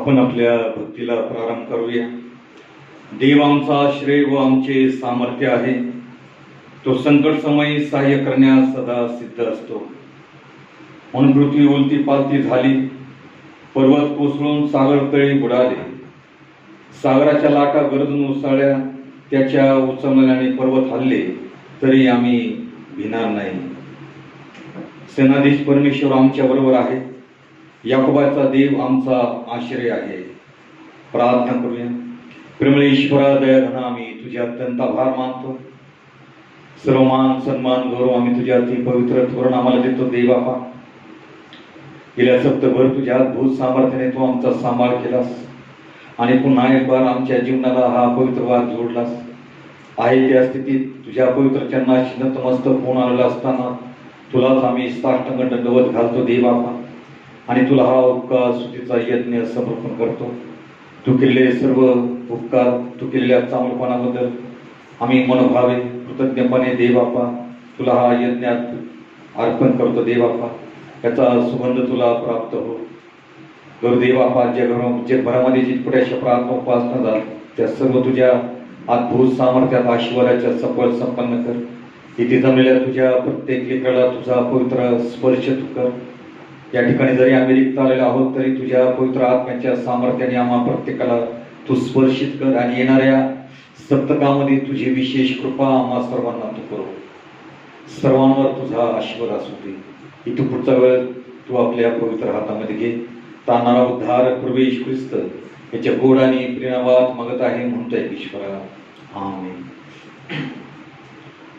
आपण आपल्या भक्तीला प्रारंभ करूया. देव आमचा आश्रय व आमचे सामर्थ्य आहे. तो संकट समयी सहाय्य करण्यास सदा सिद्ध असतो. म्हणून पृथ्वी उलटी पालती झाली, पर्वत कोसळून सागर तळी बुडाले, सागराच्या लाटा गरजून उसळल्या, त्याच्या उचलण्याने पर्वत हल्ले, तरी आम्ही भिणार नाही. सेनाधीश परमेश्वर आमच्या बरोबर आहे. याकोबाचा देव आमचा आश्रय आहे. प्रार्थना करूया. प्रेमळ ईश्वरा, दयाघना, आम्ही तुझे अत्यंत आभार मानतो. सर्व मान सन्मान गौरव आम्ही तुझ्या अति पवित्र थोरण आम्हाला देतो. देवापा, गेल्या सप्तभर तुझ्या अद्भुत सामर्थ्याने तू आमचा सांभाळ केलास आणि पुन्हा एक बार आमच्या जीवनाला हा पवित्र वाद जोडलास. आहे त्या स्थितीत तुझ्या पवित्र चरणाशी नतमस्तक होऊन आलेला असताना तुलाच आम्ही साष्टांग दंडवत घालतो देवापा, आणि तुला हा उपकार स्तुतीचा यज्ञ समर्पण करतो. तू केलेले सर्व उपकार, तू केलेल्या चांगलपणाबद्दल आम्ही मनोभावे कृतज्ञपणे देवापा तुला हा यज्ञात अर्पण करतो. देवापा, याचा सुगंध तुला प्राप्त हो. गुरुदेवापा, जगभरामध्ये जितपुट्याच्या प्रार्थना उपासना झाली त्या सर्व तुझ्या अद्भुत सामर्थ्यात आशीर्वादाच्या सफळ संपन्न कर. इथे जमलेल्या तुझ्या प्रत्येक लेकराला तुझा पवित्र स्पर्श तू कर. या ठिकाणी जरी आम्ही रिक्त आलेलो आहोत तरी तुझ्या पवित्र आत्म्याच्या सामर्थ्याने आम्हा प्रत्येकाला तू स्पर्शित कर आणि येणाऱ्या सप्तकामध्ये तुझी विशेष कृपा आम्हा सर्वांना तू करो. सर्वांवर तुझा आशीर्वाद असू दे. इथून पुढचा वेळ तू आपल्या पवित्र हातामध्ये घे. तानारा उद्धार प्रवेश ख्रिस्त याच्या गोड आणि प्रेमात मागत आहे म्हणतोय ईश्वरा, आमेन.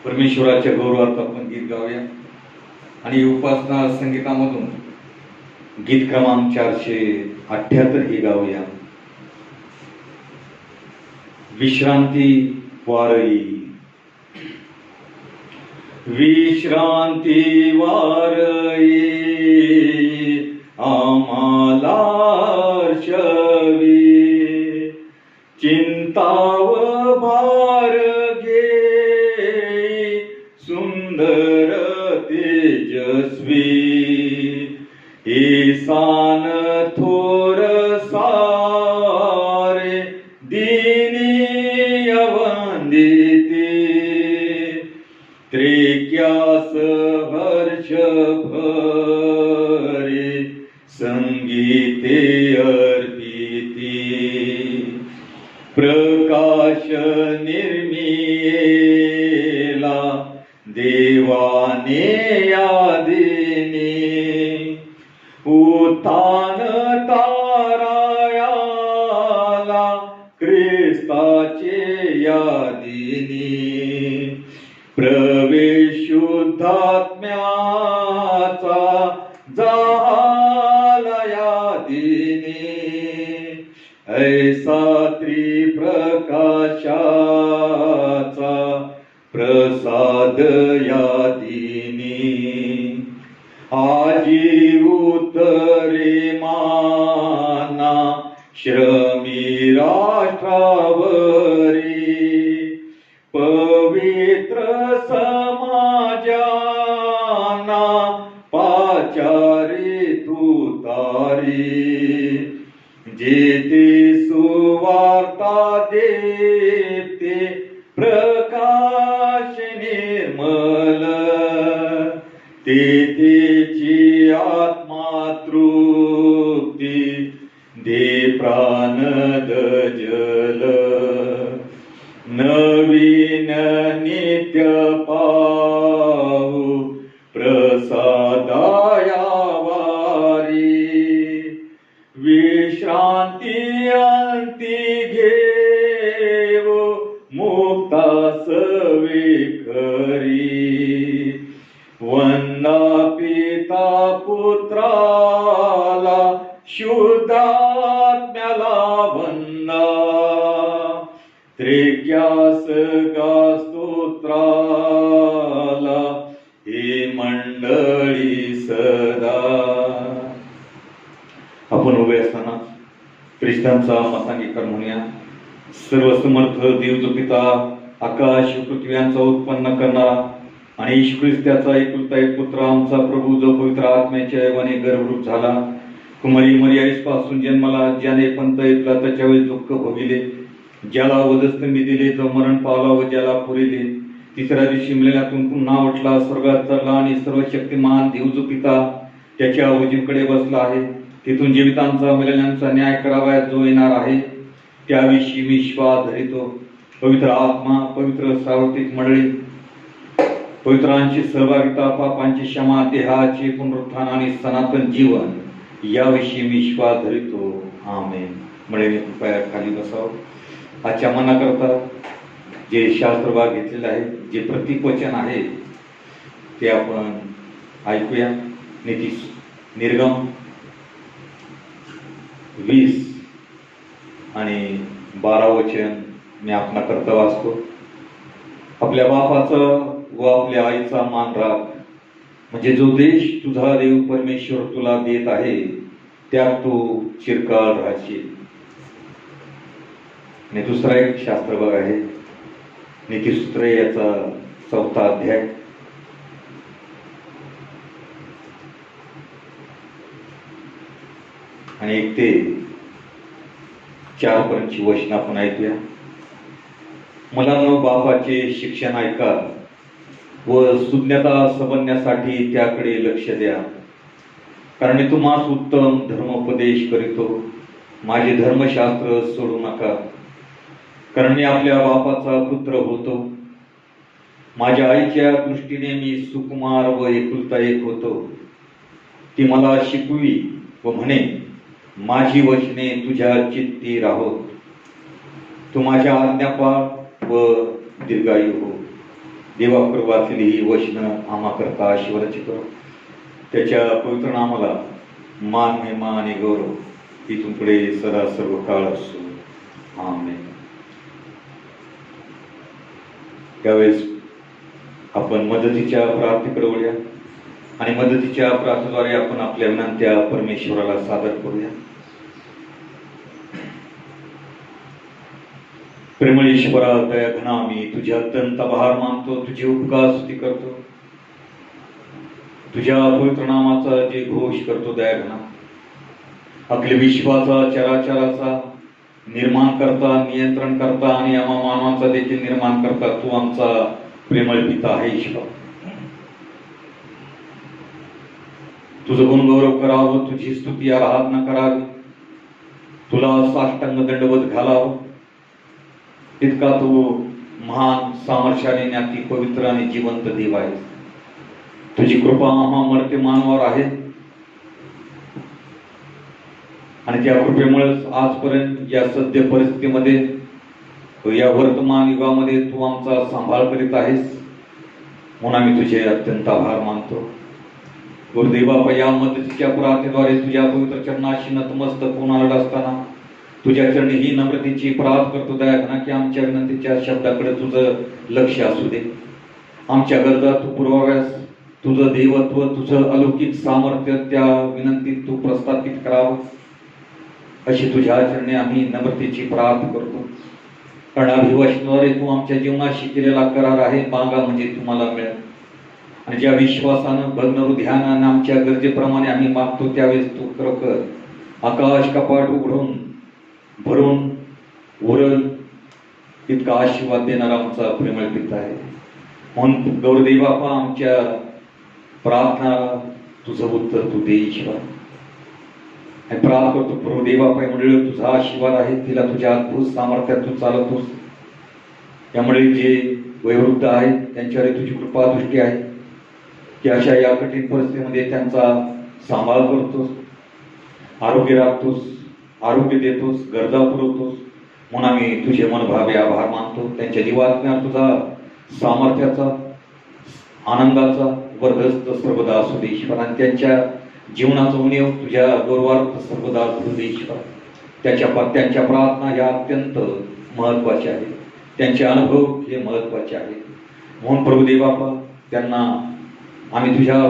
परमेश्वराच्या गौरवार्थ आपण गीत गाऊया आणि उपासना संगीतामधून गीत क्रमांक 478 हे गाऊया. विश्रांती वारई. विश्रांती वारई आम्हाला शवी, चिंता व भार घे सुंदर तेजस्वी, ईसान थोर सारे दीनी अवंदिते, त्रेक्यास हर्ष भरे संगीते अर्पिती, प्रकाश निर्मियेला देवाने यादिनी, उत्थान तारायाला ख्रिस्ताचे यादिनी, प्रवेश शुद्धात्म्याचा झाला यादिनी, ऐसा त्रिप्रकाशाचा प्रसाद यादिनी, आजी उतरे माना श्रमी राष्ट्रावरी, पवित्र समाजाना पाचारी तुतारी, जेथे सुवार्ता देते प्रकाश निर्मल, तेथेची आत्मा तृप्ती दे प्राणद जल, नवीन नित्य पाहू प्रसादाया वारी, विश्रांती अंती घेव मुक्तास विखरी, वंदा पिता पुत्राला शुद्धात्म्याला वंदा, त्रेक्यास गा स्तोत्राला हे मंडळी सदा. आपण उभे असताना ख्रिस्तांचा मतांगीकार म्हणूया. सर्वसमर्थ देव जो पिता, आकाश पृथ्वी यांचा उत्पन्न करणारा आणि येशू ख्रिस्त त्याचा एकुलता एक पुत्र आमचा प्रभू, जो पवित्र आत्म्याच्या योगाने गर्भरूप झाला, कुमारी मर्यादेपासून जन्माला ज्याने पंत ऐकला त्याच्या वेळी दुःख भोगिले, ज्याला वधस्तंभी दिले, जो मरण पावला व ज्याला पुरिले, तिसऱ्या दिवशी मिळण्यातून पुन्हा उठला, स्वर्गात चढला आणि सर्वशक्तिमान देव पिता त्याच्या उजवीकडे बसला आहे. तिथून जीवितांचा मिळण्याचा न्याय करावा जो येणार आहे. त्याविषयी मी विश्वास धरितो. पवित्र आत्मा, पवित्र सार्वत्रिक मंडळी, पवित्रांची सहभागिता, पापांची क्षमा, देहाचे पुनरुत्थान आणि सनातन जीवन याविषयी मी विश्वास धरितो. आमेन. मंडळीने कृपया खाली बसावं. आजच्या मनाकरता जे शास्त्र भाग घेतलेले आहे, जे प्रतीक वचन आहे ते आपण ऐकूया. नीती निर्गम 20 आणि 12 वचन मी आपला करता वाचतो. आपल्या बापाचं व आपल्या आईचा मान राख, म्हणजे जो देश तुझा देव परमेश्वर तुला देत आहे त्यात तू चिरकाल राहशील. आणि दुसरा एक शास्त्र भाग आहे, नीतिसूत्रे याचा 4था अध्याय. आणि 1 ते 4 पर्यंतची वचन आपण ऐकूया. मुलांनो, बापाचे शिक्षण ऐका व सुज्ञता समजण्यासाठी त्याकडे लक्ष द्या, कारण मी तुम्हास उत्तम धर्मोपदेश करीतो. माझे धर्मशास्त्र सोडू नका, कारण मी आपल्या बापाचा पुत्र होतो. माझ्या आईच्या दृष्टीने मी सुकुमार व एकुलता एक होतो. ती मला शिकवी व म्हणे, माझी वचने तुझ्या चित्ती राहोत. तू माझ्या आज्ञा पाळ व दीर्घायू हो. देवाकडे वाचलेली ही वचनं आम्हा करता आशीर्वादाची करो. त्याच्या पवित्र नामाला मान, महिमा आणि गौरव इथून पुढे सदा सर्व काळ असो. आमेन. त्यावेळेस आपण मदतीच्या प्रार्थनेकडे वळूया आणि मदतीच्या प्रार्थनेद्वारे आपण आपल्या विनंत्या परमेश्वराला सादर करूया. प्रेमळ ईश्वरा, दया घना, मी तुझ्या अत्यंत आभार मानतो, तुझी उपकार स्तुती करतो, तुझ्या पवित्र नामाचा जे घोष करतो. दया घना, अखिल विश्वाचा, चराचराचा निर्माण करता, नियंत्रण करता आणि आम्हा मानवाचा देखील निर्माण करता तू आमचा प्रेमळ पिता आहे. ईश्वर, तुझं गुणगौरव करावं, तुझी स्तुती आराधना करावी, तुला साष्टांग दंडवत घालावं. इतका तू महान, सामर्थ्याने ज्ञाती, पवित्र आणि जिवंत देव आहे. तुझी कृपा आम्हा मर्त्य मानवावर आहे आणि त्या कृपेमुळेच आजपर्यंत या सद्य परिस्थितीमध्ये, या वर्तमान युगामध्ये तू आमचा सांभाळ करीत आहेस. म्हणून आम्ही तुझे अत्यंत आभार मानतो. गुरुदेवा, या मदतीच्या प्रार्थनेद्वारे तुझ्या पवित्र चरणाशी नतमस्तक होऊन आलेला असताना तुझ्या चरणी ही नम्रतेची प्रार्थना करतो. दया घना की आमच्या विनंतीच्या शब्दाकडे तुझं लक्ष असू दे. आमच्या गरजा तू पुरवाव्यास, तुझं देवत्व, तुझं अलौकिक सामर्थ्य त्या विनंतीत तू प्रस्थापित करावं अशी तुझ्या चरणी आम्ही नम्रतेची प्रार्थना करतो. कारण अभिवचनाद्वारे तू आमच्या जीवनाशी केलेला करार आहे, मागा म्हणजे तुम्हाला मिळेल. आणि ज्या विश्वासानं, भग्न ध्यानानं आमच्या गरजेप्रमाणे आम्ही मागतो त्यावेळेस तू खरोखर आकाश कपाट उघडून भरून उरल इतका आशीर्वाद देणारा आमचा प्रेमळ पिता आहे. म्हणून गौरदेव बापा, आमच्या प्रार्थना तुझं उत्तर तू दे. ईश्वर, प्रार्थना करतो प्रभुदेव बापा, मंडळी तुझा आशीर्वाद आहे, तिला तुझ्या अद्भुत सामर्थ्यात तू चालवतोस. त्यामुळे जे वयोवृद्ध आहेत त्यांच्यावर तुझी कृपा दृष्टी आहे की अशा या कठीण परिस्थितीमध्ये त्यांचा सांभाळ करतोस, आरोग्य राखतोस, आरोग्य देतोस, गरजा पुरवतोस. म्हणून आम्ही तुझे मनभावे आभार मानतो. त्यांच्या जीवात तुझा सामर्थ्याचा, आनंदाचा वर्धस्त सर्वदा असू दे ईश्वर. आणि त्यांच्या जीवनाचा उणीव तुझ्या गौरवार्थ सर्वदा असू दे ईश्वर. त्यांच्या प्रार्थना ह्या अत्यंत महत्वाच्या आहेत, त्यांचे अनुभव हे महत्वाचे आहेत. म्हणून प्रभुदेव बापा, त्यांना आम्ही तुझ्या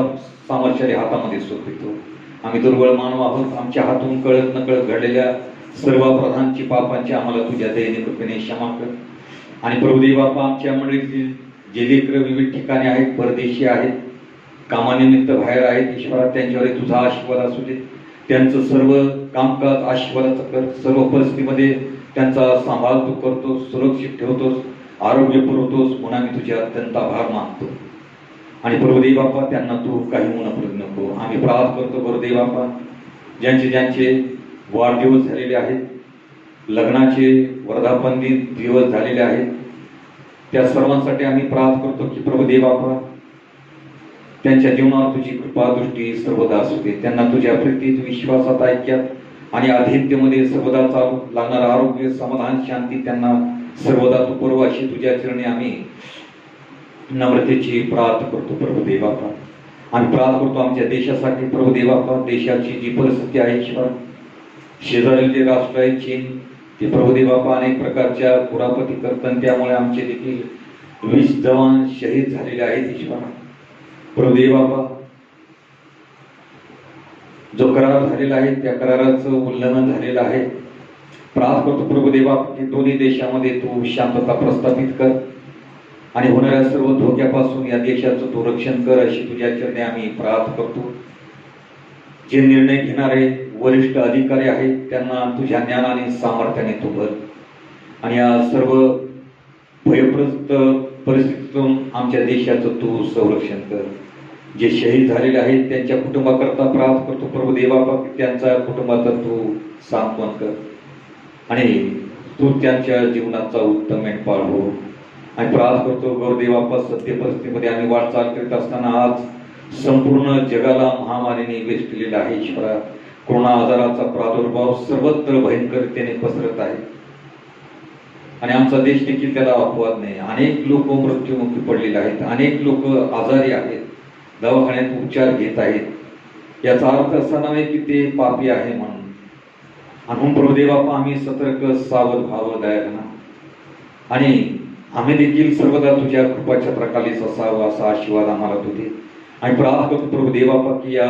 सामर्थ्याच्या हातामध्ये सोपवितो. आम्ही दुर्बळ मानव आहोत. आमच्या हातून कळत नकळत घडलेल्या सर्व अपराधांची, पापांची आम्हाला तुझ्या दयेने कृपेने क्षमा कर. आणि प्रभुदेव बापा, आमच्या मंडळीतील जे लेकरं विविध ठिकाणी आहेत, परदेशी आहेत, कामानिमित्त बाहेर आहेत ईश्वरा, त्यांच्यावर तुझा आशीर्वाद असू दे. त्यांचं सर्व कामकाज आशीर्वादाचं कर. सर्व परिस्थितीमध्ये त्यांचा सांभाळ तू करतोस, सुरक्षित ठेवतोस, आरोग्य पुरवतोस म्हणून आम्ही तुझे अत्यंत आभार मानतो. आणि प्रभुदेव बाप्पा, त्यांना तू काही म्हणू नको. आम्ही प्रार्थना करतो प्रभुदेव बाप्पा, ज्यांचे ज्यांचे वाढदिवस झालेले आहेत, लग्नाचे वर्धापन दिवस झालेले आहेत, त्या सर्वांसाठी आम्ही प्रार्थना करतो की प्रभुदेव बाप्पा, त्यांच्या जीवनावर तुझी कृपा दृष्टी सर्वदा असू दे. त्यांना तुझ्या प्रीतीत, विश्वासात, ऐक्यात आणि आधित्यमध्ये सर्वदा चालू लागणार आरोग्य, समाधान, शांती त्यांना सर्वदा तू पुरव अशी तुझ्या चरणी आम्ही नम्रतेची प्रार्थना करतो प्रभुदेव बाप्पा. आम्ही प्रार्थना करतो आमच्या देशासाठी प्रभुदेव बाप्पा. देशाची जी परिस्थिती आहे ईश्वर, शेजारील जे राष्ट्र आहे चीन, ते प्रभुदेव बाप्पा अनेक प्रकारच्या कुरापती करतात, त्यामुळे आमचे देखील 20 जवान शहीद झालेले आहेत ईश्वर. प्रभुदेव बाप्पा, जो करार झालेला आहे त्या कराराचं उल्लंघन झालेलं आहे. प्रार्थना करतो प्रभुदेव बाप्पा की दोन्ही देशामध्ये तू शांतता प्रस्थापित कर आणि होणाऱ्या सर्व धोक्यापासून या देशाचं तू रक्षण कर अशी तुझ्या चरणी आम्ही प्रार्थना करतो. जे निर्णय घेणारे वरिष्ठ अधिकारी आहेत त्यांना तुझ्या ज्ञानाने सामर्थ्याने तू भर आणि या सर्व भयप्रस्त परिस्थितीतून आमच्या देशाचं तू संरक्षण कर. जे शहीद झालेले आहेत त्यांच्या कुटुंबाकरता प्रार्थना करतो प्रभुदेव बाप्पा की त्यांच्या कुटुंबाचा तू सांत्वन कर आणि तू त्यांच्या जीवनाचा उत्तम मेंढपाळ हो. आणि प्रार्थना करतो गुरुदेव बाप्पा, सत्य परिस्थितीमध्ये आम्ही वाटचाल करीत असताना आज संपूर्ण जगाला महामारीने वेचलेला आहे ईश्वरा. कोरोना आजाराचा प्रादुर्भाव सर्वत्र भयंकरतेने पसरत आहे आणि आमचा देश देखील त्याला अपवाद नाही. अनेक लोक मृत्युमुखी पडलेले आहेत, अनेक लोक आजारी आहेत, दवाखान्यात उपचार घेत आहेत. याचा अर्थ असा नव्हे की ते पापी आहे म्हणून. म्हणून प्रभुदेव बाप्पा, आम्ही सतर्क, सावध व्हावं दयाळना आणि आम्ही देखील सर्वदा तुझ्या कृपाच्या प्रकालीच असावं असा आशीर्वाद आम्हाला तू दे. आणि प्रार्थना करतो प्रभुदेव बाप्पा की या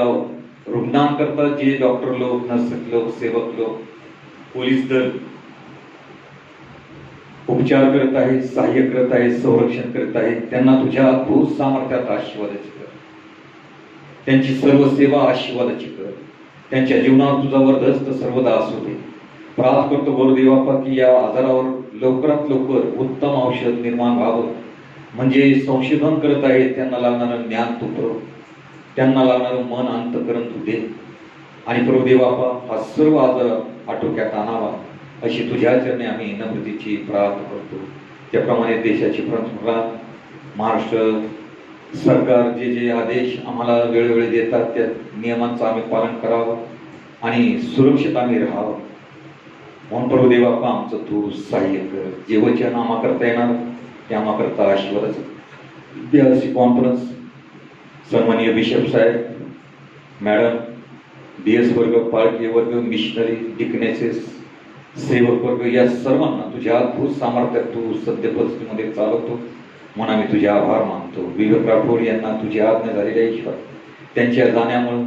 रुग्णांकरता जे डॉक्टर लोक, नर्स लोक, सेवक लोक, पोलीस दल उपचार करत आहेत, सहाय्य करत आहेत, संरक्षण करत आहेत, त्यांना तुझ्या अद्भुत सामर्थ्यात आशीर्वादाची कर. त्यांची सर्व सेवा आशीर्वादाची कर. त्यांच्या जीवनावर तुझा वरदहस्त सर्वदा असू दे. प्रार्थना करतो गुरुदेव बाप्पा की या आजारावर लवकरात लवकर उत्तम औषध निर्माण व्हावं. म्हणजे संशोधन करत आहेत त्यांना लागणारं ज्ञान तू पुरव, त्यांना लागणारं मन अंतकरण तू दे आणि प्रभुदेव बाप्पा हा सर्व आजार आटोक्यात आणावा अशी तुझ्या चरणी आम्ही नम्रतेची प्रार्थना करतो. त्याप्रमाणे देशाची पंतप्रधान, महाराष्ट्र सरकार जे जे आदेश आम्हाला वेळोवेळी देतात त्या नियमांचं आम्ही पालन करावं आणि सुरक्षित आम्ही राहावं म्हणून प्रभुदेव बाप्पा आमचं तू सहाय्य कर. जे वचन आम्हाकरता येणार ते आम्हाकरता आशीर्वादाचं कॉन्फरन्स सन्माननीय बिशप साहेब, मॅडम, DS वर्ग, पालखी वर्ग, मिशनरी, डिकनेसेस, सेवक वर्ग या सर्वांना तुझ्या अद्भुत सामर्थ्यात तू सत्य परिस्थितीमध्ये चालवतो म्हणून आम्ही तुझे आभार मानतो. विवेक राठोड यांना तुझी आज्ञा झालेली ईश्वर, त्यांच्या जाण्यामुळं,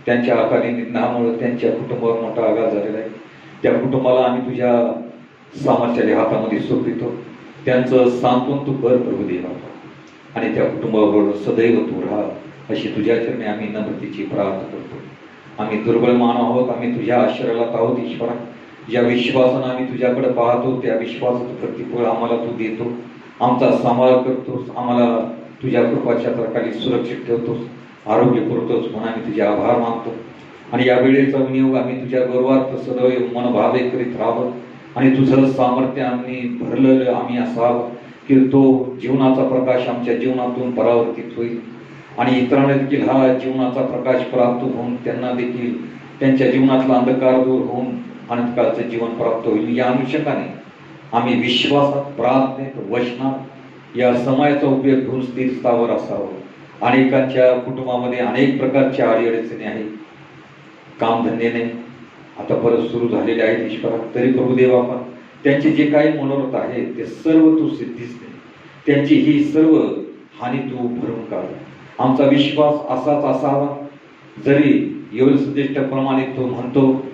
त्यांच्या अकाली निधनामुळं त्यांच्या कुटुंबावर मोठा आघात झालेला आहे. त्या कुटुंबाला आम्ही तुझ्या सामर्थ्याच्या हातामध्ये सोपवितो. त्यांचं सांत्वन तू कर प्रभुदेव बाप्पा आणि त्या कुटुंबाबरोबर सदैव तू राहा अशी तुझ्या चरणी आम्ही नम्रतेची प्रार्थना करतो. आम्ही दुर्बळ मानव आहोत, आम्ही तुझ्या आश्रयाला आहोत ईश्वरा. ज्या विश्वासानं आम्ही तुझ्याकडे पाहतो त्या विश्वासाचं प्रतिफळ आम्हाला तू देतो, आमचा सांभाळ करतोस, आम्हाला तुझ्या कृपाच्या प्रकारे सुरक्षित ठेवतोस, आरोग्य पुरवतोस म्हणून आम्ही तुझे आभार मानतो. आणि या वेळेचा विनियोग आम्ही तुझ्या गौरवार्थ सदैव मनभावे करीत राहावं आणि तुझं सामर्थ्य आम्ही भरलेलं आम्ही असावं की तो जीवनाचा प्रकाश आमच्या जीवनातून परावर्तित होईल आणि इतरांना देखील हा जीवनाचा प्रकाश प्राप्त होऊन त्यांना देखील त्यांच्या जीवनातला अंधकार दूर होऊन अनंतकाळचं जीवन प्राप्त होईल. या अनुषंगाने आम्ही विश्वासात, प्रार्थनेत, वचनात या समयाचा उपयोग घेऊन स्थिर स्थावर असावं. अनेकांच्या कुटुंबामध्ये अनेक प्रकारच्या अडीअडचणी आहेत, कामधंद्याने आता परत सुरू झालेले आहेत ईश्वरा. तरी प्रभुदेव बाप्पा त्यांचे जे काही मनोरथ आहे ते सर्व तू सिद्धीस दे. त्यांची ही सर्व हानी तू भरून काढ. आमचा विश्वास असाच असावा, जरी योगसज्जेष्ठप्रमाणे तो म्हणतो,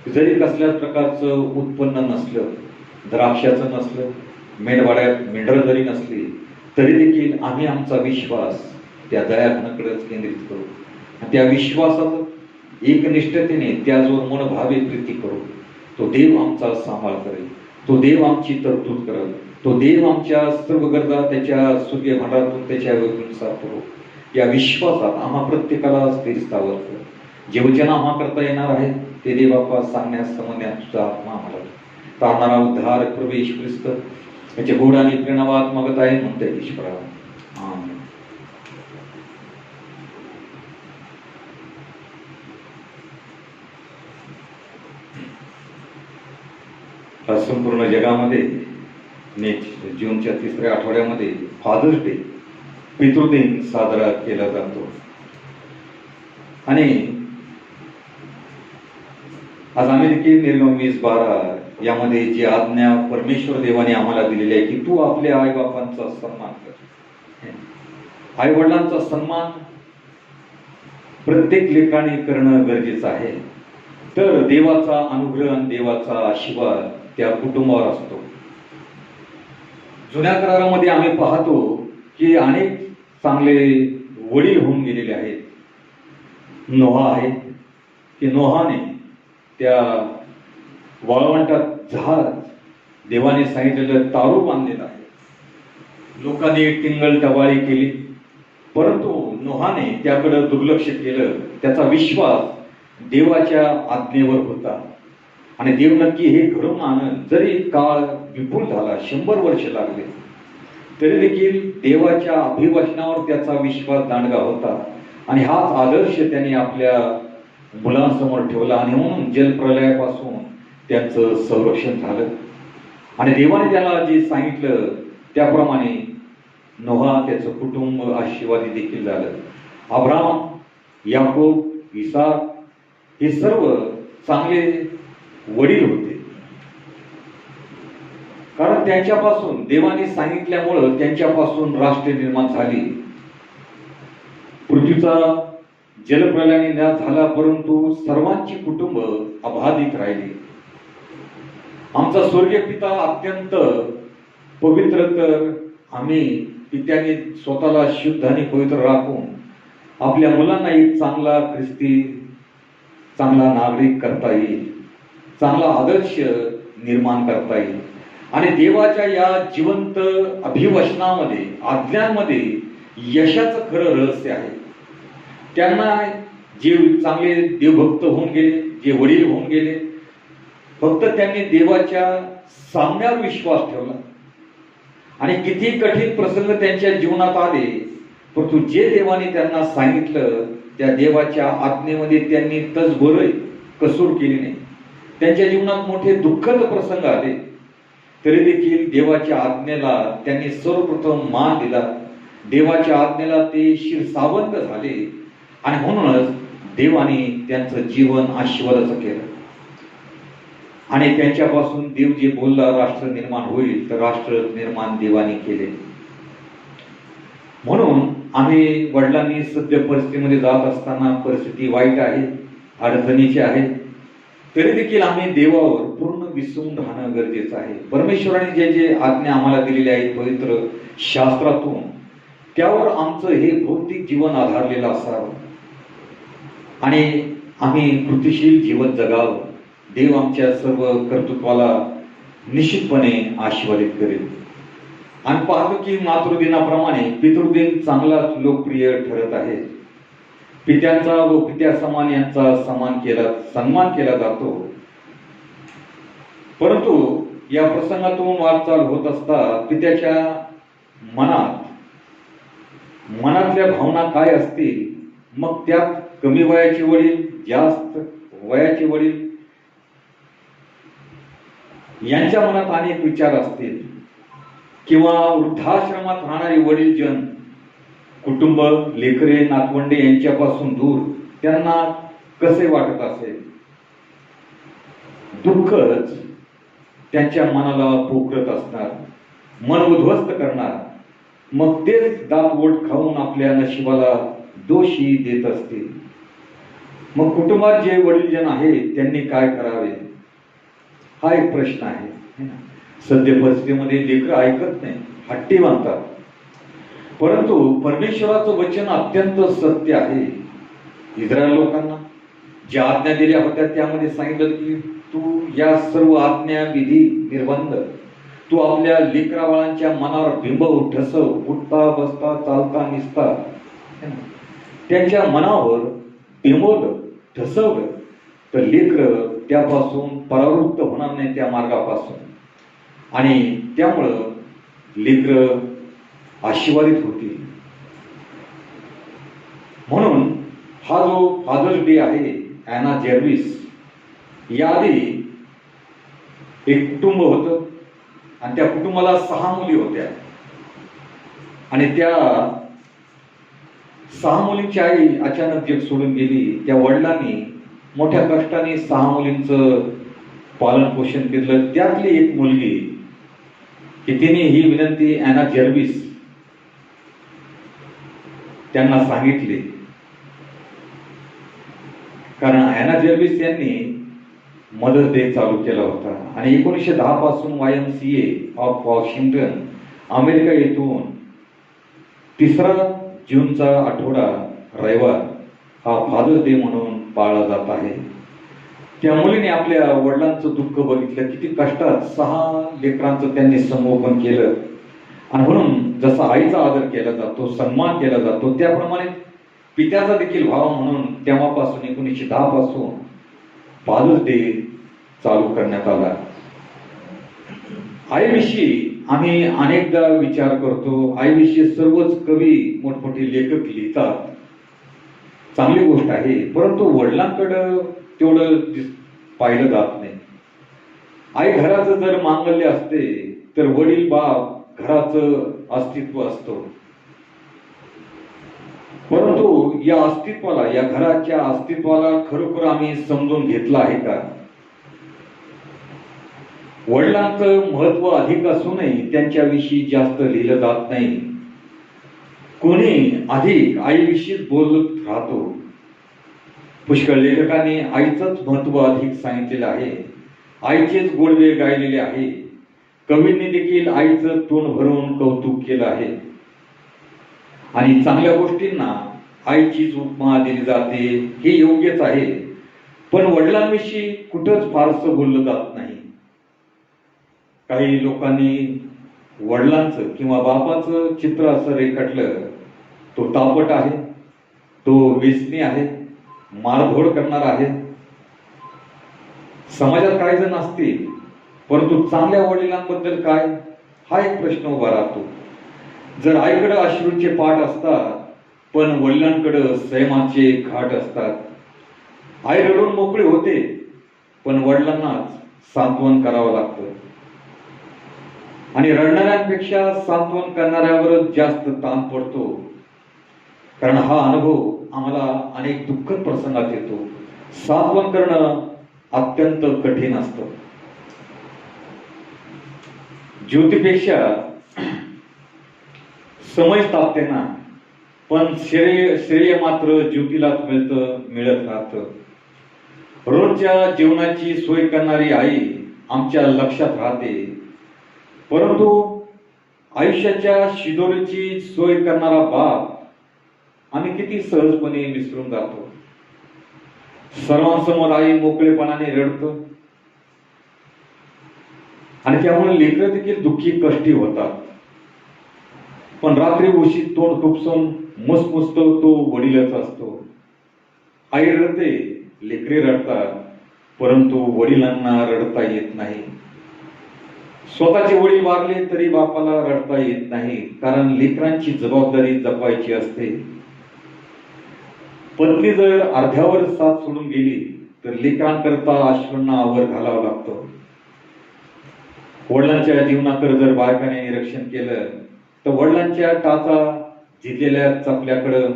जरी कसल्याच प्रकारचं उत्पन्न नसलं, द्राक्षाचं नसलं, मेंढवाड्यात मेंढरं जरी नसली, तरी देखील आम्ही आमचा विश्वास त्या दयाघनाकडेच केंद्रित करू. त्या विश्वासात एकनिष्ठतेने त्याजवळ मनभावे प्रीती करू. तो देव आमचा सांभाळ करेल, तो देव आमची तरतूद करेल, तो देव आमच्या सर्व गरजा त्याच्या सुखे भांडारातून त्याच्या वेळेनुसार करू. या विश्वासात आम्हा प्रत्येकाला स्थिर स्थावर कर. जे वचन आम्हा करता येणार आहे ते देव बाप्पा सांगण्यास समजण्यास तुझा आत्मा आम्हाला तारणारा उद्धार प्रवेश ख्रिस्त याचे गोड आणि प्रेरणावाद मागत आहे म्हणते ईश्वरा. आमेन. संपूर्ण जगामध्ये जूनच्या 3ऱ्या आठवड्यामध्ये फादर्स डे पितृदिन साजरा केला जातो. आणि आज आम्ही देखील निर्गम 20:12 यामध्ये जी आज्ञा परमेश्वर देवाने आम्हाला दिलेली आहे की तू आपल्या आई बापांचा सन्मान कर. आई वडिलांचा सन्मान प्रत्येक लेकराने करणं गरजेचं आहे. तर देवाचा अनुग्रह आणि देवाचा आशीर्वाद त्या कुटुंबावर असतो. जुन्या करारामध्ये आम्ही पाहतो की अनेक चांगले वडील होऊन गेलेले आहेत. नोहा आहे की नोहाने त्या वाळवंटात जहाज देवाने सांगितलेलं तारू बांधलेलं आहे. लोकांनी टिंगल टवाळी केली, परंतु नोहाने त्याकडे दुर्लक्ष केलं. त्याचा विश्वास देवाच्या आज्ञेवर होता आणि देव नक्की हे घडवून आणत. जरी काळ विपुल झाला, 100 वर्ष लागले, तरी देखील देवाच्या अभिवचनावर त्याचा विश्वास दांडगा होता. आणि हाच आदर्श त्याने आपल्या मुलांसमोर ठेवला आणि म्हणून जलप्रलयापासून त्यांचं संरक्षण झालं. आणि देवाने त्याला जे सांगितलं त्याप्रमाणे नोहा त्याचं कुटुंब आशीर्वादी देखील झालं. अब्राम, याकूब, इसाक हे सर्व चांगले वडील होते, कारण त्यांच्यापासून देवाने सांगितल्यामुळं त्यांच्यापासून राष्ट्र निर्माण झाली. पृथ्वीचा जलप्रलयाने नाश झाला, परंतु सर्वांची कुटुंब अबाधित राहिली. आमचा स्वर्गीय पिता अत्यंत पवित्र, तर आम्ही पित्याने स्वतःला शुद्ध आणि पवित्र राखून आपल्या मुलांना एक चांगला ख्रिस्ती, चांगला नागरिक करता येईल, चांगला आदर्श निर्माण करता येईल. आणि देवाच्या या जिवंत अभिवचनामध्ये, आज्ञांमध्ये यशाचं खरं रहस्य आहे. त्यांना जे चांगले देवभक्त होऊन गेले, जे वडील होऊन गेले, फक्त त्यांनी देवाच्या सामन्यावर विश्वास ठेवला. आणि किती कठीण प्रसंग त्यांच्या जीवनात आले, परंतु जे देवाने त्यांना सांगितलं त्या देवाच्या आज्ञेमध्ये त्यांनी तसबोरही कसूर केली नाही. त्यांच्या जीवनात मोठे दुःखद प्रसंग आले, तरी देखील देवाच्या आज्ञेला त्यांनी सर्वप्रथम मान दिला. देवाच्या आज्ञेला ते शिरसावंत झाले आणि म्हणूनच देवाने त्यांचं जीवन आशीर्वादाचं केलं. आणि त्यांच्यापासून देव जे बोलला राष्ट्र निर्माण होईल, तर राष्ट्र निर्माण देवाने केले. म्हणून आम्ही वडिलांनी सध्या परिस्थितीमध्ये जात असताना, परिस्थिती वाईट आहे, अडचणीची आहे, तरी देखील आम्ही देवावर पूर्ण विसरून राहणं गरजेचं आहे. परमेश्वराने जे जे आज्ञा आम्हाला दिलेल्या आहेत पवित्र शास्त्रातून, त्यावर आमचं हे भौतिक जीवन आधारलेलं असावं आणि आम्ही कृतिशील जीवन जगावं. देव आमच्या सर्व कर्तृत्वाला निश्चितपणे आशीर्वादित करेल. आणि पाहतो की मातृदिनाप्रमाणे पितृदिन चांगलाच लोकप्रिय ठरत आहे. पित्यांचा व पित्या समान यांचा सन्मान केला जातो. परंतु या प्रसंगातून वाटचाल होत असता पित्याच्या मनातल्या भावना काय असतील, मग त्यात कमी वयाचे वडील, जास्त वयाचे वडील यांच्या मनात अनेक विचार असतील, किंवा वृद्धाश्रमात राहणारे वडीलजन, कुटुंब, लेकरे, नातवंडे यांच्यापासून दूर त्यांना कसे वाटत असेल. दुःखच त्यांच्या मनाला पोखरत असणार, मन उद्ध्वस्त करणार. मग तेच दात ओठ खाऊन आपल्या नशिबाला दोषी देत असतील. मग कुटुंबात जे वडीलजन आहेत त्यांनी काय करावे, हा एक प्रश्न आहे. सध्या परिस्थितीमध्ये लेकरं ऐकत नाही, हट्टी बांधतात. परंतु परमेश्वराचं वचन अत्यंत सत्य आहे. इस्रायल लोकांना ज्या आज्ञा दिल्या होत्या त्यामध्ये सांगितलं की तू या सर्व आज्ञा, विधी, निर्बंध तू आपल्या लेकराबाळांच्या मनावर बिंबव, ठसव, उठता बसता चालता निसता त्यांच्या मनावर बिंबवलं, ठसवलं तर लेकर त्यापासून परावृत्त होणार नाही त्या मार्गापासून, आणि त्यामुळं लेकर आशीर्वादित होतील. म्हणून हा जो फादर्स डे आहे, ॲना जर्विस, याआधी एक कुटुंब होतं आणि त्या कुटुंबाला 6 मुली होत्या आणि त्या 6 मुलींची आई अचानक जग सोडून गेली. त्या वडिलांनी मोठ्या कष्टाने 6 मुलींचं पालन पोषण केलं. त्यातली एक मुलगी की तिने ही विनंती ॲना जर्विस त्यांना सांगितली, कारण ॲना जर्विस यांनी मदर्स डे चालू केला होता आणि 1910 पासून YMCA ऑफ वॉशिंग्टन अमेरिका येथून 3 जूनचा आठवडा रविवार हा फादर्स डे म्हणून पाळला जात आहे. त्या मुलीने आपल्या वडिलांचं दुःख बघितलं, किती कष्टात 6 लेकरांचं त्यांनी संगोपन केलं आणि म्हणून जसा आईचा आदर केला जातो, सन्मान केला जातो, त्याप्रमाणे पित्याचा देखील भाव म्हणून तेव्हापासून 1910 पासून फादर्स डे चालू करण्यात आला. आईविषयी आम्ही अनेकदा विचार करतो, आईविषयी सर्वच कवी, मोठमोठे लेखक लिहितात, चांगली गोष्ट आहे, परंतु वडिलांकडं तेवढं पाहिलं जात नाही. आई घराचं जर मांगल्य असते तर वडील बाप घराचं अस्तित्व असतं, परंतु या अस्तित्वाला, या घराच्या अस्तित्वाला खरोखर आम्ही समजून घेतलं आहे का? वडिलांचं महत्व अधिक असूनही त्यांच्याविषयी जास्त लिहिलं जात नाही. कोणी अधिक आईविषयीच बोलत राहतो. पुष्कळ लेखकांनी आईचंच महत्व अधिक सांगितलेलं आहे, आईचेच गोडवे गायलेले आहे. कवींनी देखील आईचं तोंड भरून कौतुक केलं आहे आणि चांगल्या गोष्टींना आईचीच उपमा दिली जाते, हे योग्यच आहे. पण वडिलांविषयी कुठंच फारसं बोललं जात नाही. काही लोकांनी वडिलांचं किंवा बापाचं चित्र असं रेखाटलं, तो तापट आहे, तो व्यसनी आहे, मारधोड करणार आहे. समाजात काही जण असतील, परंतु चांगल्या वडिलांबद्दल काय, हा एक प्रश्न उभा राहतो. जर आईकडे अश्रूंचे पाठ असतात पण वडिलांकडे संयमाचे घाट असतात. आई रडून मोकळी होते पण वडिलांनाच सांत्वन करावं लागतं आणि रडणाऱ्यांपेक्षा सांत्वन करणाऱ्यावरच जास्त ताण पडतो, कारण हा अनुभव आम्हाला अनेक दुःखद प्रसंगात येतो. सांत्वन करणं अत्यंत कठीण असतं. ज्योतीपेक्षा समय तापते ना, पण श्रेय मात्र ज्योतीलाच मिळत राहतं. रोजच्या जेवणाची सोय करणारी आई आमच्या लक्षात राहते, परंतु आयुष्याच्या शिदोरीची सोय करणारा बाप आम्ही किती सहजपणे विसरून जातो. सर्वांसमोर आई मोकळेपणाने रडतो आणि त्यामुळे लेकरं देखील दुःखी कष्टी होतात. पण रात्री उशी तोंड खुपसून मुसमुसतो तो वडीलच असतो. आई रडते, लेकरे रडतात, परंतु वडिलांना रडता येत नाही. स्वतःचे वडील वारले तरी बापाला रडता येत नाही, कारण लेकरांची जबाबदारी जपायची असते. पत्नी जर अर्ध्यावर साथ सोडून गेली तर लेकरांकरता अश्रूंना आवर घालावं लागतं. वडिलांच्या जीवनाकडे जर बायकाने निरीक्षण केलं तर वडिलांच्या टाचा जिंकलेल्या चपल्याकडं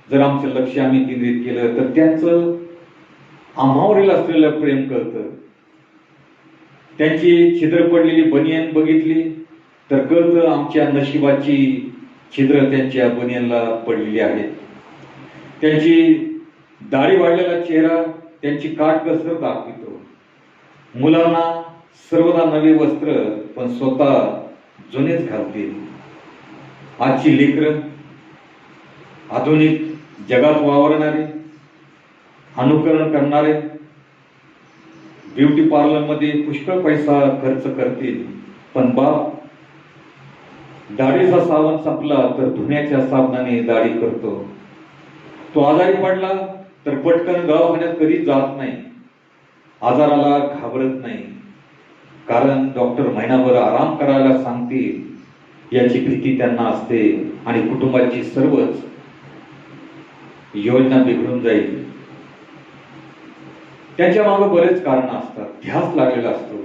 जर आमचं लक्ष आम्ही केंद्रित केलं तर त्यांचं आम्हावरील असलेलं प्रेम कळतं. त्यांची छिद्र पडलेली बनियन बघितली तर कळतं आमच्या नशिबाची छिद्र त्यांच्या बनियनला पडलेली आहेत. त्यांची दाढी वाढलेला चेहरा त्यांची काटकसर दाखवितो. मुलांना सर्वदा नवे वस्त्र पण स्वतः जुनेच घालतील. आजची लेकरं आधुनिक जगात वावरणारी, अनुकरण करणारे ब्युटी पार्लरमध्ये पुष्कळ पैसा खर्च करतील, पण बाप दाढीचा साबण संपला तर धुण्याच्या साबणाने दाढी करतो. तो आजारी पडला तर पटकन दवाखान्यात कधी जात नाही, आजाराला घाबरत नाही, कारण डॉक्टर महिनाभर आराम करायला सांगतील याची भीती त्यांना असते आणि कुटुंबाची सर्वच योजना बिघडून जाईल. त्याच्या मागे बरेच कारण असतात, ध्यास लागलेला असतो.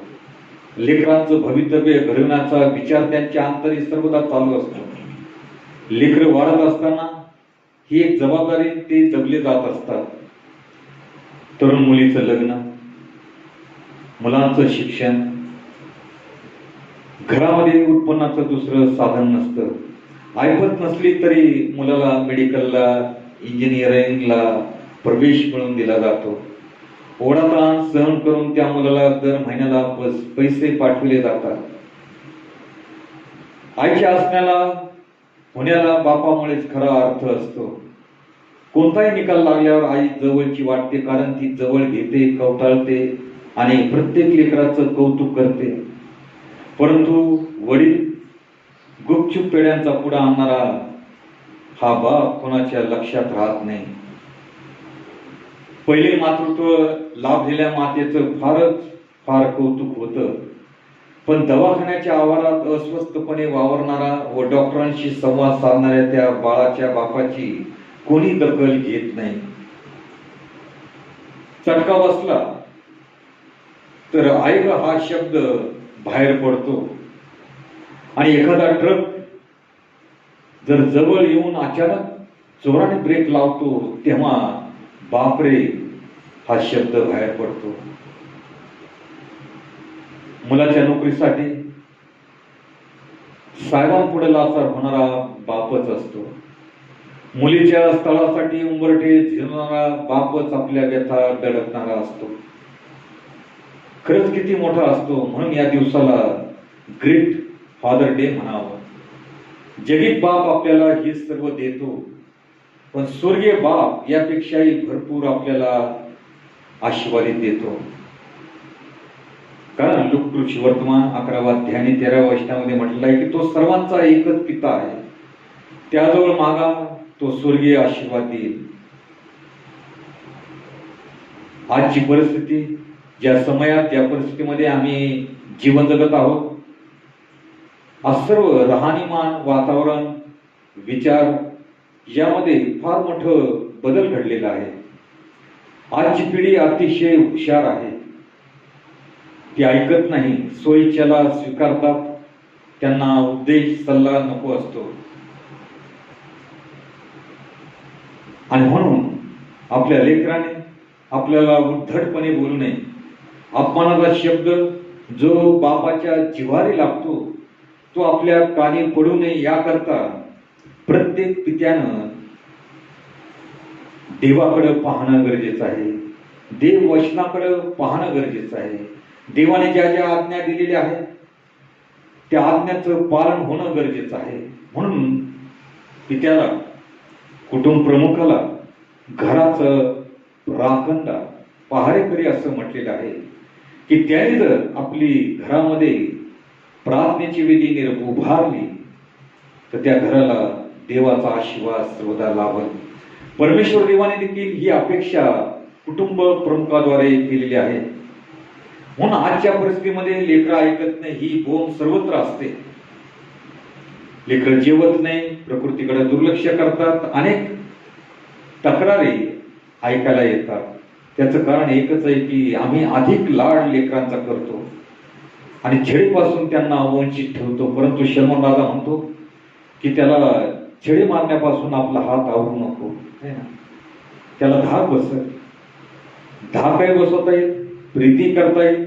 लेकरांचं भवितव्य घडवण्याचा विचार त्यांच्या अंतरी सर्वदा चालू असतो. लेकरं वाढत असताना ही एक जबाबदारी ते जगले जात असतात. तरुण मुलीचं लग्न, मुलांचं शिक्षण, घरामध्ये उत्पन्नाचं दुसरं साधन नसतं. ऐपत नसली तरी मुलाला मेडिकलला, इंजिनिअरिंगला प्रवेश मिळवून दिला जातो. ओढाताण सहन करून त्या मुलाला दर महिन्याला पैसे पाठवले जातात. आईच्या असण्याला होण्याला बापामुळेच खरा अर्थ असतो. कोणताही निकाल लागल्यावर आई जवळची वाटते, कारण ती जवळ घेते, कवटाळते आणि प्रत्येक लेकराचं कौतुक करते. परंतु वडील गुपचूप पेड्यांचा पुडा आणणारा हा बाप कोणाच्या लक्षात राहत नाही. पहिले मातृत्व लाभलेल्या मातेचं फार कौतुक होतं, पण दवाखान्याच्या आवारात अस्वस्थपणे वावरणारा व डॉक्टरांशी संवाद साधणाऱ्या त्या बाळाच्या बापाची कोणी दखल घेत नाही. चटका बसला तर आई हा शब्द बाहेर पडतो आणि एखादा ट्रक जर जवळ येऊन अचानक जोराने ब्रेक लावतो तेव्हा बापरे हा शब्द बाहेर पडतो. मुलाच्या नोकरीसाठी साहेबांपुढे लाचार होणारा बापच असतो. मुलीच्या स्थळासाठी उंबरठे झिरणारा बापच आपल्या व्यथा दडपणारा असतो. खरंच किती मोठा असतो. म्हणून या दिवसाला ग्रेट फादर डे म्हणावं. जगीत बाप आपल्याला हे सर्व देतो, पण स्वर्गीय बाप यापेक्षाही भरपूर आपल्याला आशीर्वादित देतो. कारण लुकटृष वर्तमान 11 अध्याय आणि 13 वचनामध्ये म्हटलं आहे की तो सर्वांचा एकच पिता आहे, त्याजवळ मागा तो स्वर्गीय आशीर्वाद देईल. आजची परिस्थिती, ज्या समयात ज्या परिस्थितीमध्ये आम्ही जीवन जगत आहोत, आज सर्व राहणीमान, वातावरण, विचार यामध्ये फार मोठं बदल घडलेला आहे. आजची पिढी अतिशय हुशार आहे. ती ऐकत नाही, सोयीच्याला स्वीकारतात. त्यांना उपदेश सल्ला नको असतो. आणि म्हणून आपल्या लेकराने आपल्याला उद्धटपणे बोलू नये. अपमानाचा शब्द जो बापाच्या जिव्हारी लागतो तो आपल्या कानी पडू नये याकरता प्रत्येक पित्यानं देवाकडे पाहणं गरजेचं आहे. देव वचनाकडे पाहणं गरजेचं आहे. देवाने ज्या ज्या आज्ञा दिलेल्या आहेत त्या आज्ञाचं पालन होणं गरजेचं आहे. म्हणून पित्याला, कुटुंब प्रमुखाला, घराचं राखणदार, पहारेकरी असं म्हटलेलं आहे की त्याने जर आपली घरामध्ये प्रार्थनेची विधी उभारली तर त्या घराला देवाचा आशीर्वाद सर्वदा लाभेल. परमेश्वर देवाने देखील ही अपेक्षा कुटुंब प्रमुखाद्वारे केलेली आहे. म्हणून आजच्या परिस्थितीमध्ये लेकरं ऐकत नाही ही बोंब सर्वत्र असते. लेकरं जेवत नाही, प्रकृतीकडे दुर्लक्ष करतात, अनेक तक्रारी ऐकायला येतात. त्याचं कारण एकच आहे की आम्ही अधिक लाड लेकरांचा करतो आणि छेडीपासून त्यांना वंचित ठेवतो. परंतु शर्मन दादा म्हणतो की त्याला छेडी मारण्यापासून आपला हात आवरू नको, त्याला धाक बसत, धाकही बसवता येईल, प्रीती करता येईल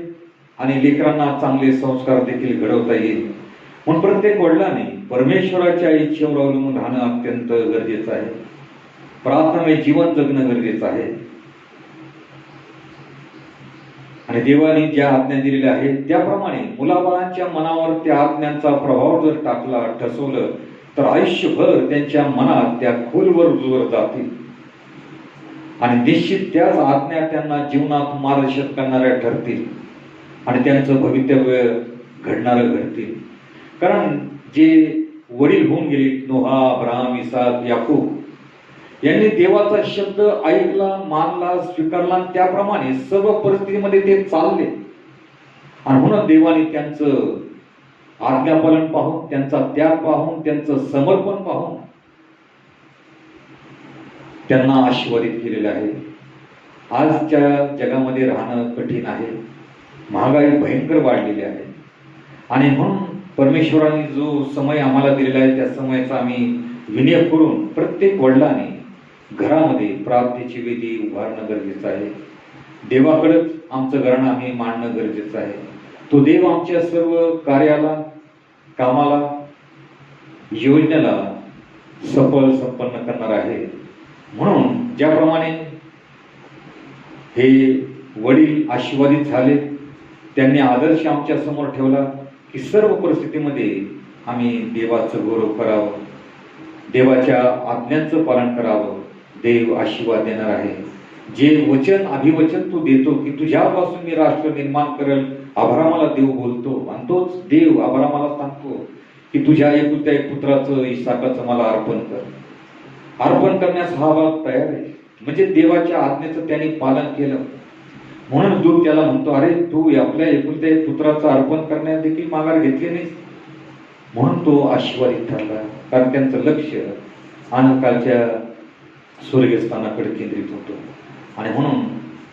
आणि लेकरांना चांगले संस्कार देखील घडवता येईल. म्हणून प्रत्येक वडिलांनी परमेश्वराच्या इच्छेवर अवलंबून राहणं अत्यंत गरजेचं आहे. प्रार्थनामय जीवन जगणं गरजेचं आहे. आणि देवाने ज्या आज्ञा दिलेल्या आहेत त्याप्रमाणे मुलाबाळांच्या मनावर त्या आज्ञांचा प्रभाव जर टाकला, ठसवलं तर आयुष्यभर त्यांच्या मनात त्या खोलवर रुजवर जातील. आणि निश्चित त्याच आज्ञा त्यांना जीवनात मार्गदर्शन करणाऱ्या ठरतील आणि त्यांचं भवितव्य घडणारं घडतील. कारण जे वडील होऊन गेले नोहा, अब्राहम, इसाक, याकूब यांनी देवाचा शब्द ऐकला, मानला, स्वीकारला आणि त्याप्रमाणे सर्व परिस्थितीमध्ये ते चालले. आणि म्हणून देवाने त्यांचं आज्ञापालन पाहून, त्यांचा त्याग पाहून, त्यांचं समर्पण पाहून त्यांना आशीर्वादित केलेलं आहे. आजच्या जगामध्ये राहणं कठीण आहे, महागाई भयंकर वाढलेली आहे. आणि म्हणून परमेश्वराने जो समय आम्हाला दिलेला आहे त्या समयाचा आम्ही विनियोग करून प्रत्येक वडिलांनी घरामध्ये प्रार्थनेची वेदी उभारणं गरजेचं आहे. देवाकडेच आमचं घराणं आम्ही मांडणं गरजेचं आहे. तो देव आमच्या सर्व कार्याला, कामाला, योजनेला सफल संपन्न करणार आहे. म्हणून ज्याप्रमाणे हे वडील आशीर्वादित झाले, त्यांनी आदर्श आमच्या समोर ठेवला की सर्व परिस्थितीमध्ये आम्ही देवाचं गौरव करावं, देवाच्या आज्ञांचं पालन करावं. देव आशीर्वाद देणार आहे. जे वचन अभिवचन तू देतो की तुझ्यापासून मी राष्ट्र निर्माण करेल, अब्रामाला देव बोलतो आणि तोच देव अब्रामाला सांगतो की तुझ्या एकुलत्या एक पुत्राचं, इसाकाचं मला अर्पण कर. अर्पण करण्यास हा बाप तयार आहे. म्हणजे देवाच्या आज्ञेचं त्यांनी पालन केलं. म्हणून दूत त्याला म्हणतो, अरे तू आपल्या एकुलत्या एक पुत्राचं अर्पण करण्यात देखील माघार घेतली नाही. म्हणून तो आशीर्वादित ठरला, कारण त्यांचं लक्ष अनकालच्या स्वर्गस्थानाकडे केंद्रित होतं. आणि म्हणून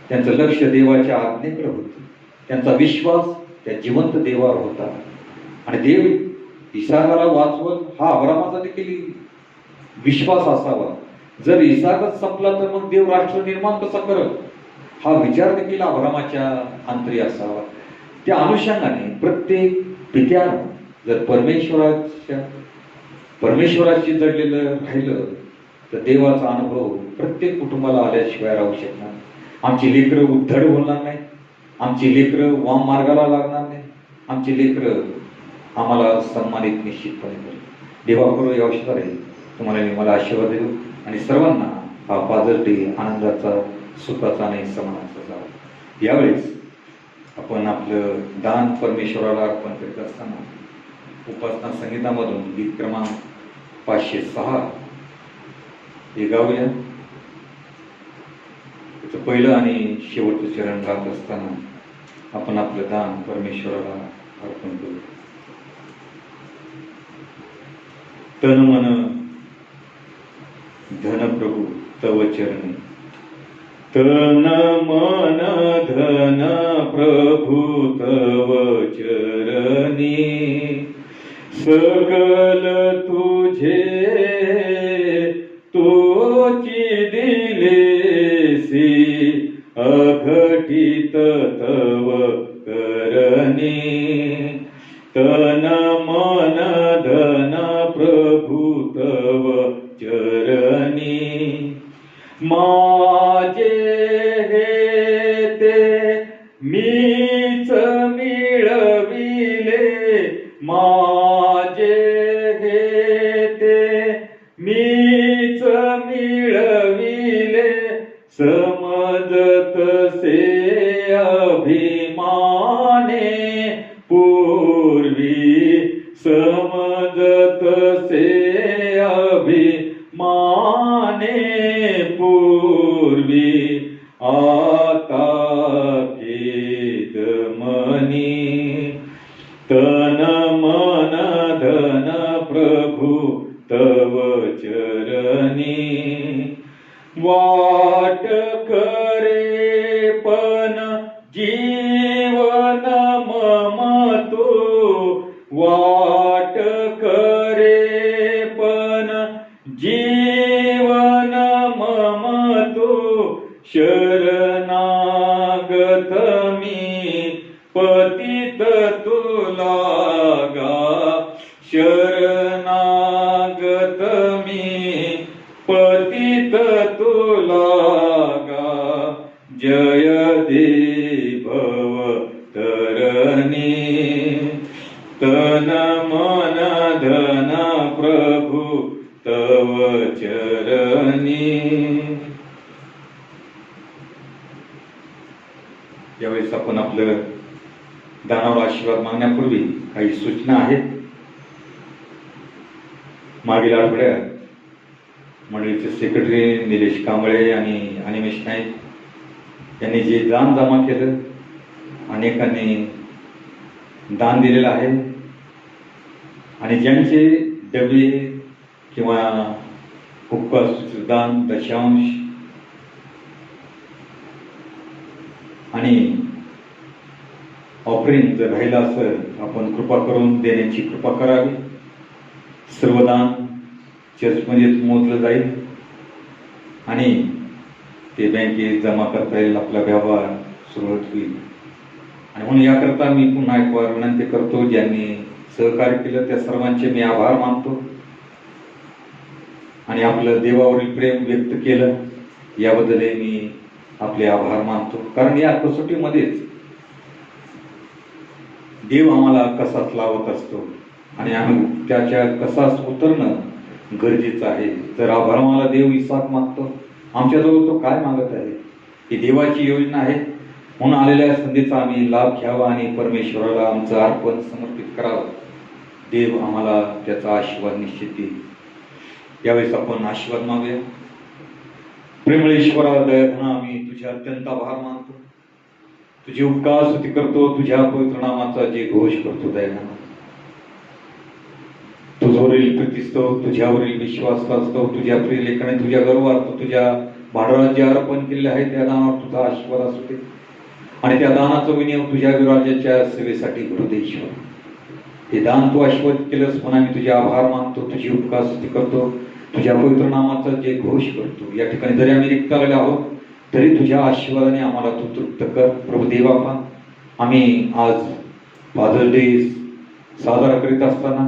त्यांचं लक्ष देवाच्या आज्ञेकडे होतं. त्यांचा विश्वास त्या जिवंत देवावर होता. आणि देव इसाकाला वाचवल हा अब्रामाचा देखील विश्वास असावा. जर इसाकच संपला तर मग देव राष्ट्र निर्माण कसा करल, हा विचार देखील अब्रामाच्या अंतरी असावा. त्या अनुषंगाने प्रत्येक पित्यानं जर परमेश्वराशी जडलेलं राहिलं तर देवाचा अनुभव प्रत्येक कुटुंबाला आल्याशिवाय राहू शकणार. आमची लेकरं उद्धड होणार नाही, आमची लेकरं वाम मार्गाला लागणार नाही, आमची लेकरं आम्हाला सन्मानित निश्चितपणे करेल. देवाकरो या औषधारे तुम्हाला मला आशीर्वाद देऊ आणि सर्वांना हा फादर डे आनंदाचा, सुखाचा आणि समानाचा जावा. यावेळेस आपण आपलं दान परमेश्वराला अर्पण करीत असताना उपासना संगीतामधून गीत क्रमांक 506 हे गाऊया. त्याचं पहिलं आणि शेवटचं चरण गात असताना आपण आपलं दान परमेश्वराला अर्पण करू. तन मन धन प्रभू तव चरणी, तन मन धन प्रभू तव चरणी, सकल तुझे तोची दिलेसी, अघटित तव करणी, तन मन धन प्रभू तव चरणी. माझे हे ते मीच मिळविले, माझे हे ते मीच मिळविले, समजत से अभिमाने पूर्वी, समजत से अभिमाने पूर्वी, आता खेद मनी, तन मन धन प्रभू तव चरणी. वाट करे पण जीवन मम तो, वाट करे पण जीवन मम तो, शरणागत मी पतित तुला गा, शरणागत मी पतित तुला गा. जय दे भव तरणी, तन मन धन प्रभू तव चरणी. यावेळेस आपण आपलं दानावर आशीर्वाद मागण्यापूर्वी काही सूचना आहेत. मागील आठवड्यात मंडळीचे सेक्रेटरी निलेश कांबळे आणि अनिमेश नाईक यांनी जे दान जमा केलं, अनेकांनी दान दिलेलं आहे आणि ज्यांचे डबे किंवा उपवास दान, दशांश आणि ऑफरिंग जर राहिलं असेल आपण कृपा करून देण्याची कृपा करावी. सर्वदान चर्चमध्येच मोजलं जाईल आणि ते बँकेत जमा करता येईल, आपला व्यवहार सुरळीत होईल. आणि म्हणून याकरता मी पुन्हा एक वार विनंती करतो, ज्यांनी सहकार्य केलं त्या सर्वांचे मी आभार मानतो आणि आपलं देवावरील प्रेम व्यक्त केलं याबद्दल मी आपले आभार मानतो. कारण या कसोटीमध्येच देव आम्हाला कसाच लावत असतो आणि आम्ही त्याच्या कसाच उतरणं गरजेचं आहे. जर आभार देव इसाक मागतो, आमच्याजवळ तो काय मागत आहे? ही देवाची योजना आहे. म्हणून आलेल्या संधीचा आम्ही लाभ घ्यावा आणि परमेश्वराला आमचं अर्पण समर्पित करावं. देव आम्हाला त्याचा आशीर्वाद निश्चित देईल. यावेळेस आपण आशीर्वाद मागूया. प्रेमळेश्वरा दयाघना, आम्ही तुझे अत्यंत आभार मानतो, तुझी उपकार स्तुती करतो, तुझ्या पवित्र नामाचा जे घोष करतो. दयाघना, तुझ्यावरील प्रीतिस्तव, तुझ्यावरील विश्वासस्तव, तुझ्या प्रिय लेखाने तुझ्या गर्वार्थ तुझ्या भांडवलात जे अर्पण केले आहे त्या दानावर तुझा आशीर्वाद असू दे आणि त्या दानाचं विनियोग तुझ्या विराजाच्या सेवेसाठी करू दे. ईश्वर, हे दान तू आशीर्वाद केलंस म्हणून आम्ही तुझे आभार मानतो, तुझी उपकार स्तुती करतो, तुझ्या पवित्र नामाचा जे घोष करतो. या ठिकाणी जरी आम्ही रिक्त आलेलो आहोत तरी तुझ्या आशीर्वादाने आम्हाला तू तृप्त कर. प्रभू देवापा, आम्ही आज फादर डे साजरा करीत असताना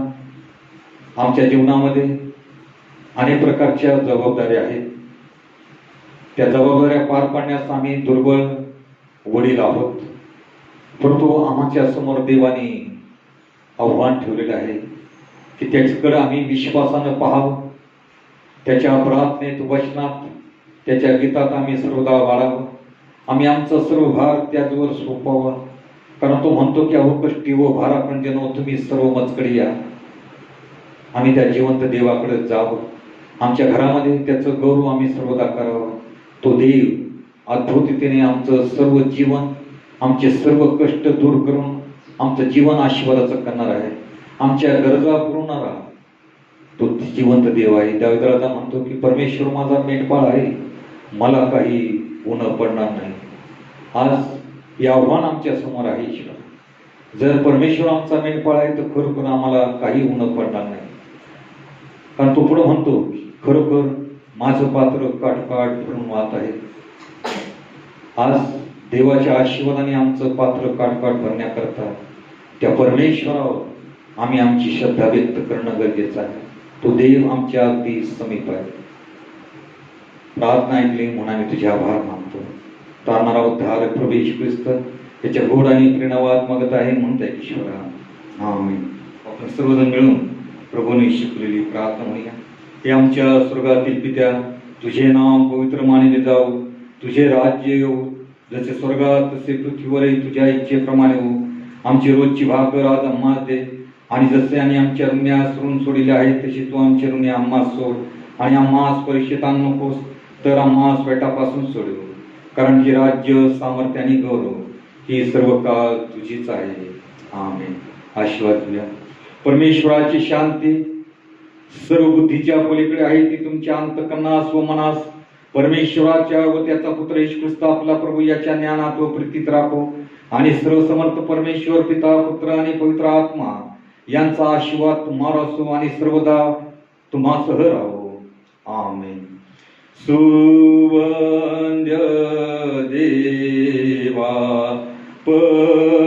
आमच्या जीवनामध्ये अनेक प्रकारच्या जबाबदाऱ्या आहेत. त्या जबाबदाऱ्या पार पाडण्यास आम्ही दुर्बळ वडील आहोत, परंतु आमच्या समोर देवाने आव्हान ठेवलेलं आहे की त्याच्याकडे आम्ही विश्वासानं पाहावं, त्याच्या प्रार्थनेत, वचनात, त्याच्या गीतात आम्ही सर्वदा वाढावं. आम्ही आमचा सर्व भार त्याचवर सोपवावा, कारण तो म्हणतो की अहो कष्टी व भाराखंडजनो तुम्ही सर्व मजकडे या. आम्ही त्या जिवंत देवाकडे जावं. आमच्या घरामध्ये त्याचं गौरव आम्ही सर्वदा करावं. तो देव अद्भुततेने आमचं सर्व जीवन, आमचे सर्व कष्ट दूर करून आमचं जीवन आशीर्वादाचं करणार आहे. आमच्या गरजा पुरवणारा तो जिवंत देव आहे. दाविदाला म्हणतो की परमेश्वर माझा मेंढपाळ आहे, मला काही उणं पडणार नाही. आज हे आव्हान आमच्या समोर आहे. ईश्वर, जर परमेश्वर आमचा मेंढपाळ आहे तर खरोखर आम्हाला काही उणं पडणार नाही. कारण तो पुढे म्हणतो खरोखर माझं पात्र काठकाठ भरून वाहत आहे. आज देवाच्या आशीर्वादाने आमचं पात्र काठकाठ भरण्याकरता त्या परमेश्वरावर आम्ही आमची श्रद्धा व्यक्त करणं गरजेचं आहे. तो देव आमच्या अगदी समीप आहे. प्रार्थना ऐकली म्हणून आम्ही तुझे आभार मानतो. तारणारा उद्धार प्रभू येशू ख्रिस्त याच्या गोड आणि प्रेरणावाद मागत आहे म्हणून त्या ईश्वरा आमेन. आपण सर्वजण मिळून प्रभूने शिकलेली प्रार्थना म्हणूया. हे आमच्या स्वर्गातील पित्या, तुझे नाम पवित्र मानले जाऊ, तुझे राज्य येऊ, जसे स्वर्गात तसे पृथ्वीवरही तुझ्या इच्छेप्रमाणे हो. आमची रोजची भाकर आज आम्हास दे आणि जसे आणि आमच्या ऋण्यास ऋण सोडले आहे तशी तू आमचे ऋणे आम्हास सोड आणि आम्हास परीक्षेत आणू नकोस तर आम्हास वाईटापासून सोडव. कारण की राज्य, सामर्थ्य आणि गौरव ही सर्व काळ तुझीच आहे. आमेन. आशीर्वाद घ्या. परमेश्वराची शांती सर्व बुद्धीच्या पलीकडे आहे, ती तुमच्या अंतःकरणास व मनास परमेश्वराच्या व त्याचा पुत्र येशू ख्रिस्त आपला प्रभू याच्या ज्ञानात व प्रीतीत राखो. आणि सर्वसमर्थ परमेश्वर पिता, पुत्र आणि पवित्र आत्मा यांचा आशीर्वाद तुम्हाला असो आणि सर्वदा तुम्हासह राहो. आमेन. सुवंद्य देवा परात्पर